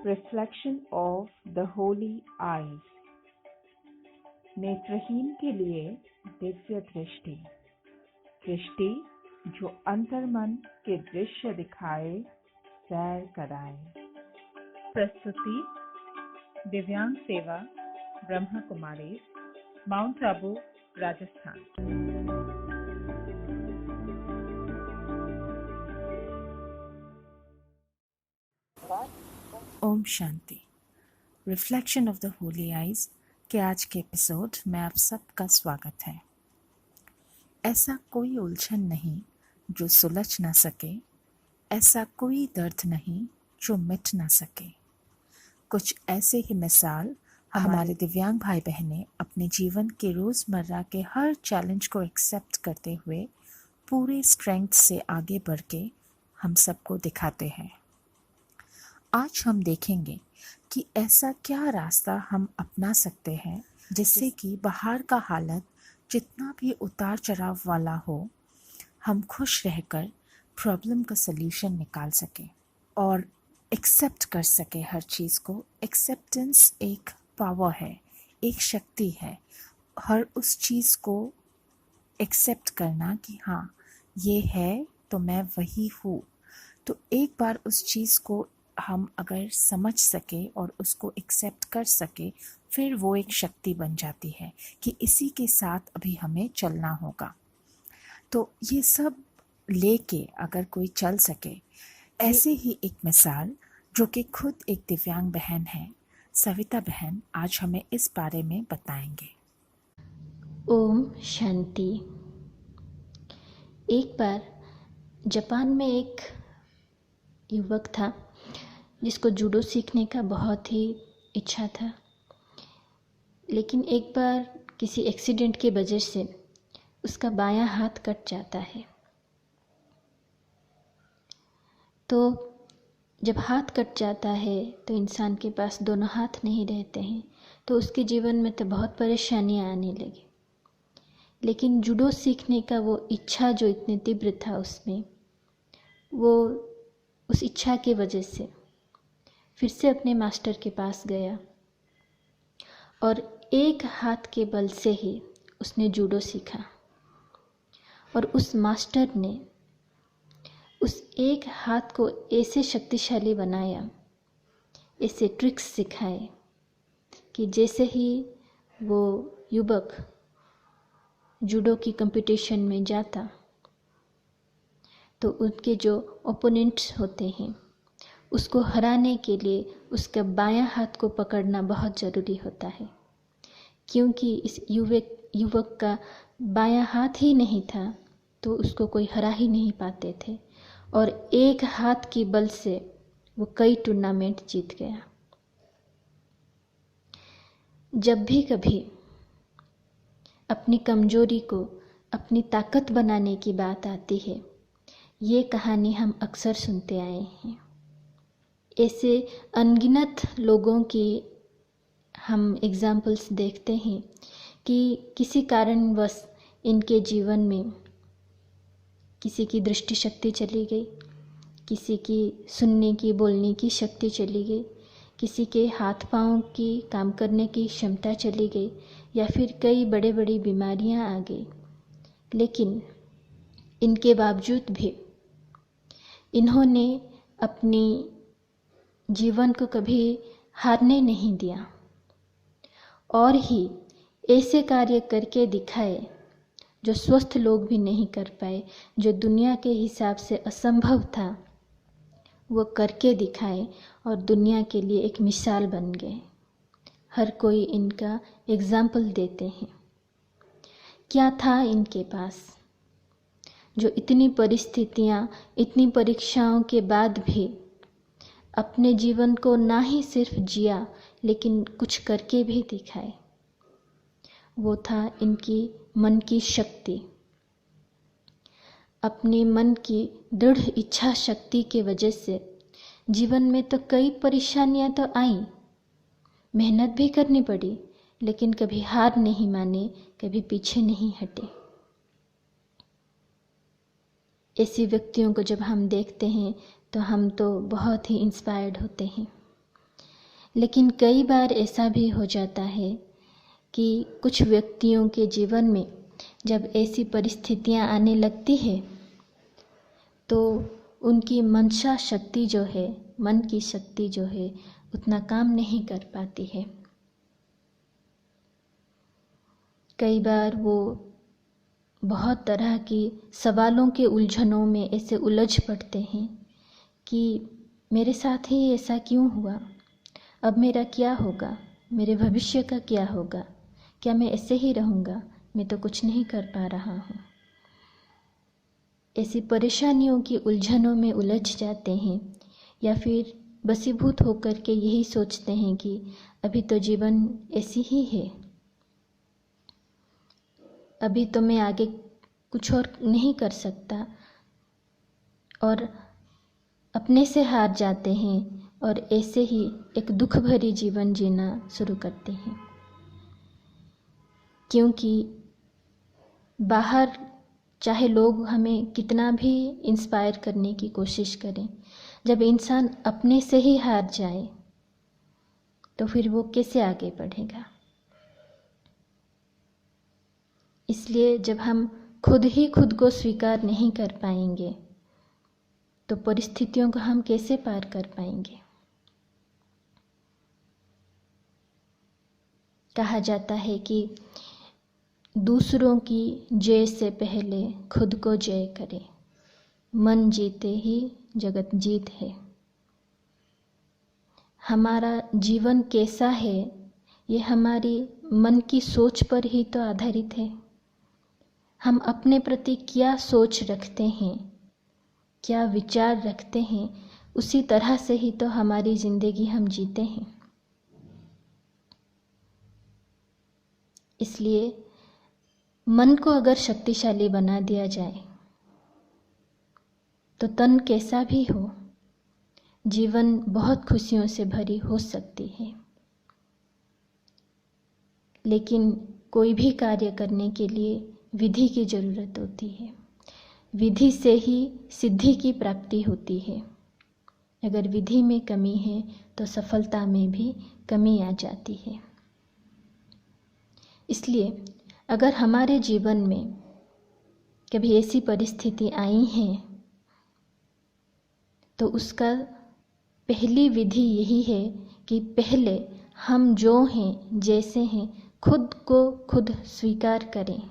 Reflection of the Holy Eyes। नेत्रहीन के लिए दिव्य दृष्टि, दृष्टि जो अंतर्मन के दृश्य दिखाए, सैर कराए। प्रस्तुति दिव्यांग सेवा ब्रह्मा कुमारी, माउंट आबू, राजस्थान। ओम शांति। Reflection of the holy eyes के आज के एपिसोड में आप सबका स्वागत है। ऐसा कोई उलझन नहीं जो सुलझ ना सके, ऐसा कोई दर्द नहीं जो मिट ना सके। कुछ ऐसे ही मिसाल हमारे दिव्यांग भाई बहनें अपने जीवन के रोज़मर्रा के हर चैलेंज को एक्सेप्ट करते हुए पूरे स्ट्रेंथ से आगे बढ़ के हम सबको दिखाते हैं। आज हम देखेंगे कि ऐसा क्या रास्ता हम अपना सकते हैं जिससे कि बाहर का हालत जितना भी उतार चढ़ाव वाला हो, हम खुश रहकर प्रॉब्लम का सल्यूशन निकाल सकें और एक्सेप्ट कर सके हर चीज़ को। एक्सेप्टेंस एक पावर है, एक शक्ति है। हर उस चीज़ को एक्सेप्ट करना कि हाँ ये है तो मैं वही हूँ। तो एक बार उस चीज़ को हम अगर समझ सके और उसको एक्सेप्ट कर सके, फिर वो एक शक्ति बन जाती है कि इसी के साथ अभी हमें चलना होगा। तो ये सब लेके अगर कोई चल सके, ऐसे ही एक मिसाल जो कि खुद एक दिव्यांग बहन है, सविता बहन आज हमें इस बारे में बताएंगे। ओम शांति। एक बार जापान में एक युवक था जिसको जूडो सीखने का बहुत ही इच्छा था, लेकिन एक बार किसी एक्सीडेंट की वजह से उसका बायां हाथ कट जाता है। तो जब हाथ कट जाता है तो इंसान के पास दोनों हाथ नहीं रहते हैं, तो उसके जीवन में तो बहुत परेशानियां आने लगी। लेकिन जूडो सीखने का वो इच्छा जो इतनी तीव्र था उसमें, वो उस इच्छा की वजह से फिर से अपने मास्टर के पास गया और एक हाथ के बल से ही उसने जूडो सीखा। और उस मास्टर ने उस एक हाथ को ऐसे शक्तिशाली बनाया, ऐसे ट्रिक्स सिखाए कि जैसे ही वो युवक जूडो की कंपटीशन में जाता तो उनके जो ओपोनेंट्स होते हैं उसको हराने के लिए उसका बायां हाथ को पकड़ना बहुत ज़रूरी होता है, क्योंकि इस युवक का बायां हाथ ही नहीं था तो उसको कोई हरा ही नहीं पाते थे। और एक हाथ की बल से वो कई टूर्नामेंट जीत गया। जब भी कभी अपनी कमजोरी को अपनी ताकत बनाने की बात आती है, ये कहानी हम अक्सर सुनते आए हैं। ऐसे अनगिनत लोगों की हम एग्जाम्पल्स देखते हैं कि किसी कारणवश इनके जीवन में किसी की दृष्टि शक्ति चली गई, किसी की सुनने की बोलने की शक्ति चली गई, किसी के हाथ पाँव की काम करने की क्षमता चली गई, या फिर कई बड़े बड़ी बीमारियां आ गई। लेकिन इनके बावजूद भी इन्होंने अपनी जीवन को कभी हारने नहीं दिया और ही ऐसे कार्य करके दिखाए जो स्वस्थ लोग भी नहीं कर पाए, जो दुनिया के हिसाब से असंभव था, वो करके दिखाए और दुनिया के लिए एक मिसाल बन गए। हर कोई इनका एग्जाम्पल देते हैं। क्या था इनके पास जो इतनी परिस्थितियां, इतनी परीक्षाओं के बाद भी अपने जीवन को ना ही सिर्फ जिया लेकिन कुछ करके भी दिखाए? वो था इनकी मन की शक्ति। अपने मन की दृढ़ इच्छा शक्ति के वजह से जीवन में तो कई परेशानियां तो आईं, मेहनत भी करनी पड़ी, लेकिन कभी हार नहीं माने, कभी पीछे नहीं हटे। ऐसे व्यक्तियों को जब हम देखते हैं तो हम तो बहुत ही इंस्पायर्ड होते हैं। लेकिन कई बार ऐसा भी हो जाता है कि कुछ व्यक्तियों के जीवन में जब ऐसी परिस्थितियां आने लगती है तो उनकी मंशा शक्ति जो है, मन की शक्ति जो है, उतना काम नहीं कर पाती है। कई बार वो बहुत तरह की सवालों के उलझनों में ऐसे उलझ पड़ते हैं कि मेरे साथ ही ऐसा क्यों हुआ, अब मेरा क्या होगा, मेरे भविष्य का क्या होगा, क्या मैं ऐसे ही रहूँगा, मैं तो कुछ नहीं कर पा रहा हूँ। ऐसी परेशानियों की उलझनों में उलझ जाते हैं या फिर बसीभूत होकर के यही सोचते हैं कि अभी तो जीवन ऐसी ही है, अभी तो मैं आगे कुछ और नहीं कर सकता, और अपने से हार जाते हैं और ऐसे ही एक दुख भरी जीवन जीना शुरू करते हैं। क्योंकि बाहर चाहे लोग हमें कितना भी इंस्पायर करने की कोशिश करें, जब इंसान अपने से ही हार जाए तो फिर वो कैसे आगे बढ़ेगा। इसलिए जब हम खुद ही खुद को स्वीकार नहीं कर पाएंगे तो परिस्थितियों को हम कैसे पार कर पाएंगे। कहा जाता है कि दूसरों की जय से पहले खुद को जय करे, मन जीते ही जगत जीत है। हमारा जीवन कैसा है ये हमारी मन की सोच पर ही तो आधारित है। हम अपने प्रति क्या सोच रखते हैं, क्या विचार रखते हैं, उसी तरह से ही तो हमारी जिंदगी हम जीते हैं। इसलिए मन को अगर शक्तिशाली बना दिया जाए तो तन कैसा भी हो, जीवन बहुत खुशियों से भरी हो सकती है। लेकिन कोई भी कार्य करने के लिए विधि की जरूरत होती है। विधि से ही सिद्धि की प्राप्ति होती है। अगर विधि में कमी है तो सफलता में भी कमी आ जाती है। इसलिए अगर हमारे जीवन में कभी ऐसी परिस्थिति आई है तो उसका पहली विधि यही है कि पहले हम जो हैं, जैसे हैं, खुद को खुद स्वीकार करें।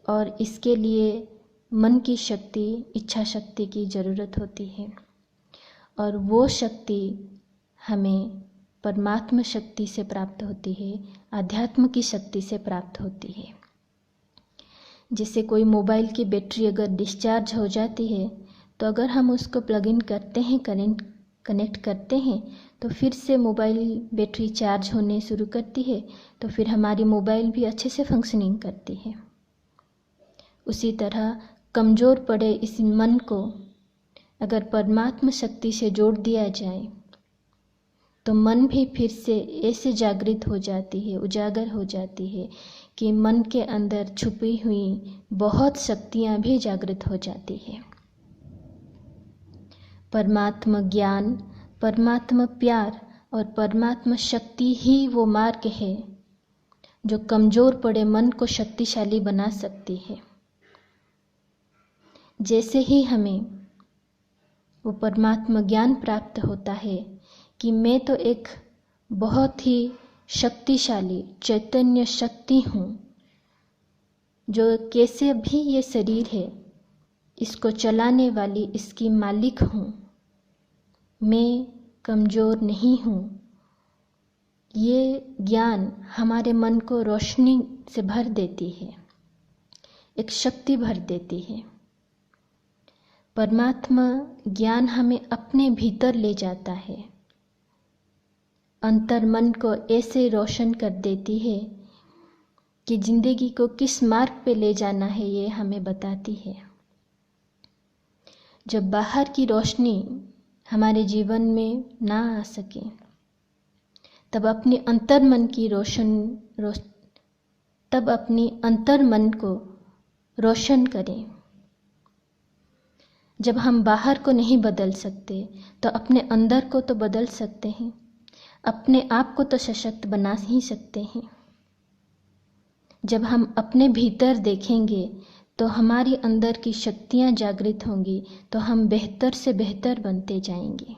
और इसके लिए मन की शक्ति, इच्छा शक्ति की ज़रूरत होती है। और वो शक्ति हमें परमात्म शक्ति से प्राप्त होती है, आध्यात्म की शक्ति से प्राप्त होती है। जैसे कोई मोबाइल की बैटरी अगर डिस्चार्ज हो जाती है तो अगर हम उसको प्लग इन करते हैं, कनेक्ट करते हैं, तो फिर से मोबाइल बैटरी चार्ज होने शुरू करती है, तो फिर हमारी मोबाइल भी अच्छे से फंक्शनिंग करती है। उसी तरह कमज़ोर पड़े इस मन को अगर परमात्म शक्ति से जोड़ दिया जाए तो मन भी फिर से ऐसे जागृत हो जाती है, उजागर हो जाती है कि मन के अंदर छुपी हुई बहुत शक्तियाँ भी जागृत हो जाती है। परमात्म ज्ञान, परमात्म प्यार और परमात्म शक्ति ही वो मार्ग है जो कमज़ोर पड़े मन को शक्तिशाली बना सकती है। जैसे ही हमें वो परमात्म ज्ञान प्राप्त होता है कि मैं तो एक बहुत ही शक्तिशाली चैतन्य शक्ति हूँ, जो कैसे भी ये शरीर है इसको चलाने वाली इसकी मालिक हूँ, मैं कमज़ोर नहीं हूँ। ये ज्ञान हमारे मन को रोशनी से भर देती है, एक शक्ति भर देती है। परमात्मा ज्ञान हमें अपने भीतर ले जाता है, अंतर मन को ऐसे रोशन कर देती है कि जिंदगी को किस मार्ग पे ले जाना है ये हमें बताती है। जब बाहर की रोशनी हमारे जीवन में ना आ सके तब अपने अंतर मन को रोशन करें। जब हम बाहर को नहीं बदल सकते तो अपने अंदर को तो बदल सकते हैं, अपने आप को तो सशक्त बना ही सकते हैं। जब हम अपने भीतर देखेंगे तो हमारी अंदर की शक्तियाँ जागृत होंगी, तो हम बेहतर से बेहतर बनते जाएंगे।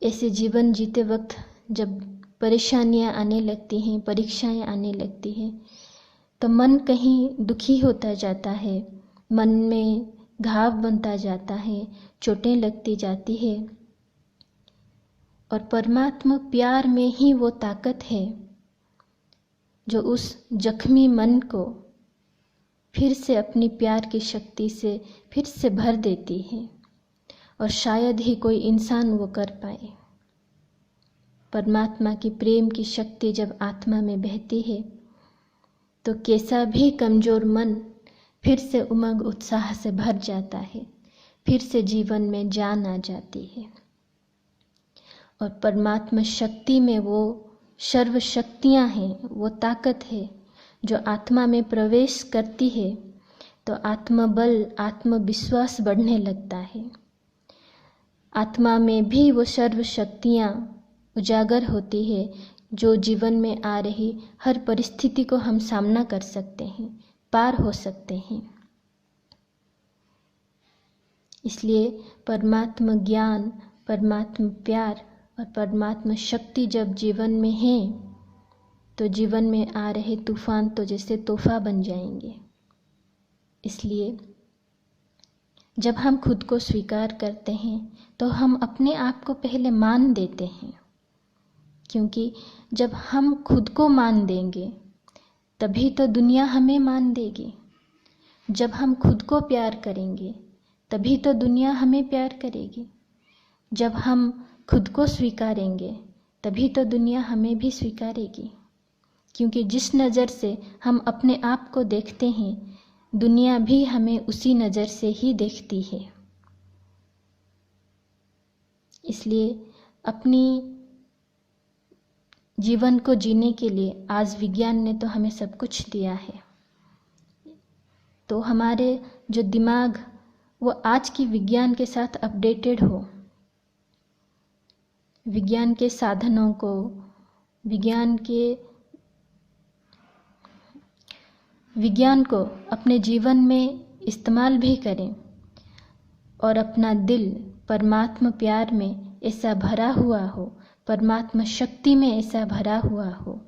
ऐसे जीवन जीते वक्त जब परेशानियाँ आने लगती हैं, परीक्षाएं आने लगती हैं, तो मन कहीं दुखी होता जाता है, मन में घाव बनता जाता है, चोटें लगती जाती है। और परमात्मा प्यार में ही वो ताकत है जो उस जख्मी मन को फिर से अपनी प्यार की शक्ति से फिर से भर देती है, और शायद ही कोई इंसान वो कर पाए। परमात्मा की प्रेम की शक्ति जब आत्मा में बहती है तो कैसा भी कमज़ोर मन फिर से उमंग उत्साह से भर जाता है, फिर से जीवन में जान आ जाती है। और परमात्मा शक्ति में वो सर्व शक्तियाँ हैं, वो ताकत है जो आत्मा में प्रवेश करती है तो आत्मबल, आत्मविश्वास बढ़ने लगता है। आत्मा में भी वो सर्व शक्तियाँ उजागर होती है जो जीवन में आ रही हर परिस्थिति को हम सामना कर सकते हैं, पार हो सकते हैं। इसलिए परमात्मा ज्ञान, परमात्मा प्यार और परमात्मा शक्ति जब जीवन में है तो जीवन में आ रहे तूफान तो जैसे तोहफा बन जाएंगे। इसलिए जब हम खुद को स्वीकार करते हैं तो हम अपने आप को पहले मान देते हैं, क्योंकि जब हम खुद को मान देंगे तभी तो दुनिया हमें मान देगी। जब हम खुद को प्यार करेंगे तभी तो दुनिया हमें प्यार करेगी। जब हम खुद को स्वीकारेंगे तभी तो दुनिया हमें भी स्वीकारेगी, क्योंकि जिस नज़र से हम अपने आप को देखते हैं दुनिया भी हमें उसी नज़र से ही देखती है। इसलिए अपनी जीवन को जीने के लिए आज विज्ञान ने तो हमें सब कुछ दिया है, तो हमारे जो दिमाग वो आज की विज्ञान के साथ अपडेटेड हो, विज्ञान के साधनों को, विज्ञान को अपने जीवन में इस्तेमाल भी करें और अपना दिल परमात्मा प्यार में ऐसा भरा हुआ हो, परमात्मा शक्ति में ऐसा भरा हुआ हो,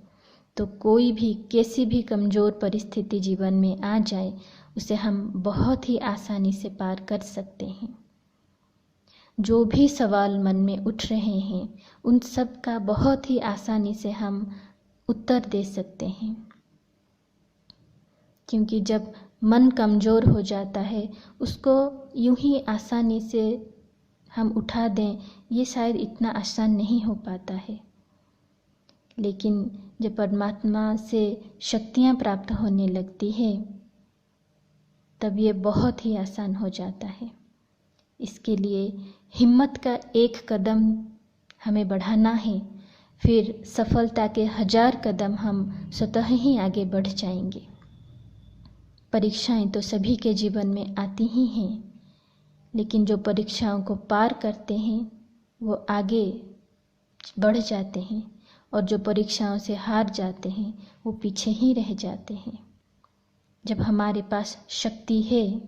तो कोई भी कैसी भी कमज़ोर परिस्थिति जीवन में आ जाए उसे हम बहुत ही आसानी से पार कर सकते हैं। जो भी सवाल मन में उठ रहे हैं उन सब का बहुत ही आसानी से हम उत्तर दे सकते हैं, क्योंकि जब मन कमज़ोर हो जाता है उसको यूं ही आसानी से हम उठा दें, ये शायद इतना आसान नहीं हो पाता है। लेकिन जब परमात्मा से शक्तियाँ प्राप्त होने लगती है तब ये बहुत ही आसान हो जाता है। इसके लिए हिम्मत का एक कदम हमें बढ़ाना है, फिर सफलता के 1000 कदम हम स्वतः ही आगे बढ़ जाएंगे। परीक्षाएं तो सभी के जीवन में आती ही हैं, लेकिन जो परीक्षाओं को पार करते हैं वो आगे बढ़ जाते हैं, और जो परीक्षाओं से हार जाते हैं वो पीछे ही रह जाते हैं। जब हमारे पास शक्ति है,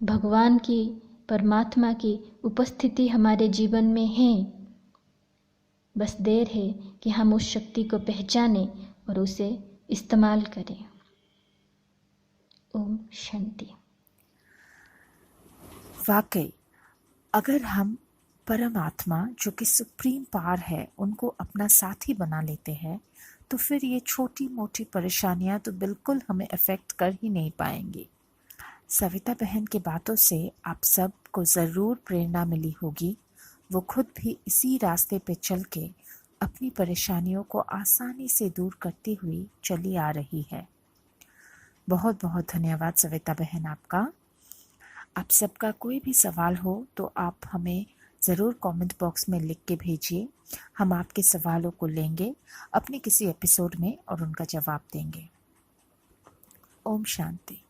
भगवान की, परमात्मा की उपस्थिति हमारे जीवन में है, बस देर है कि हम उस शक्ति को पहचानें और उसे इस्तेमाल करें। ओम शांति। वाकई अगर हम परमात्मा जो कि सुप्रीम पावर है उनको अपना साथी बना लेते हैं तो फिर ये छोटी मोटी परेशानियां तो बिल्कुल हमें अफेक्ट कर ही नहीं पाएंगी। सविता बहन की बातों से आप सब को ज़रूर प्रेरणा मिली होगी। वो खुद भी इसी रास्ते पे चल के अपनी परेशानियों को आसानी से दूर करती हुई चली आ रही है। बहुत बहुत धन्यवाद सविता बहन आपका। आप सबका कोई भी सवाल हो तो आप हमें ज़रूर कमेंट बॉक्स में लिख के भेजिए। हम आपके सवालों को लेंगे अपने किसी एपिसोड में और उनका जवाब देंगे। ओम शांति।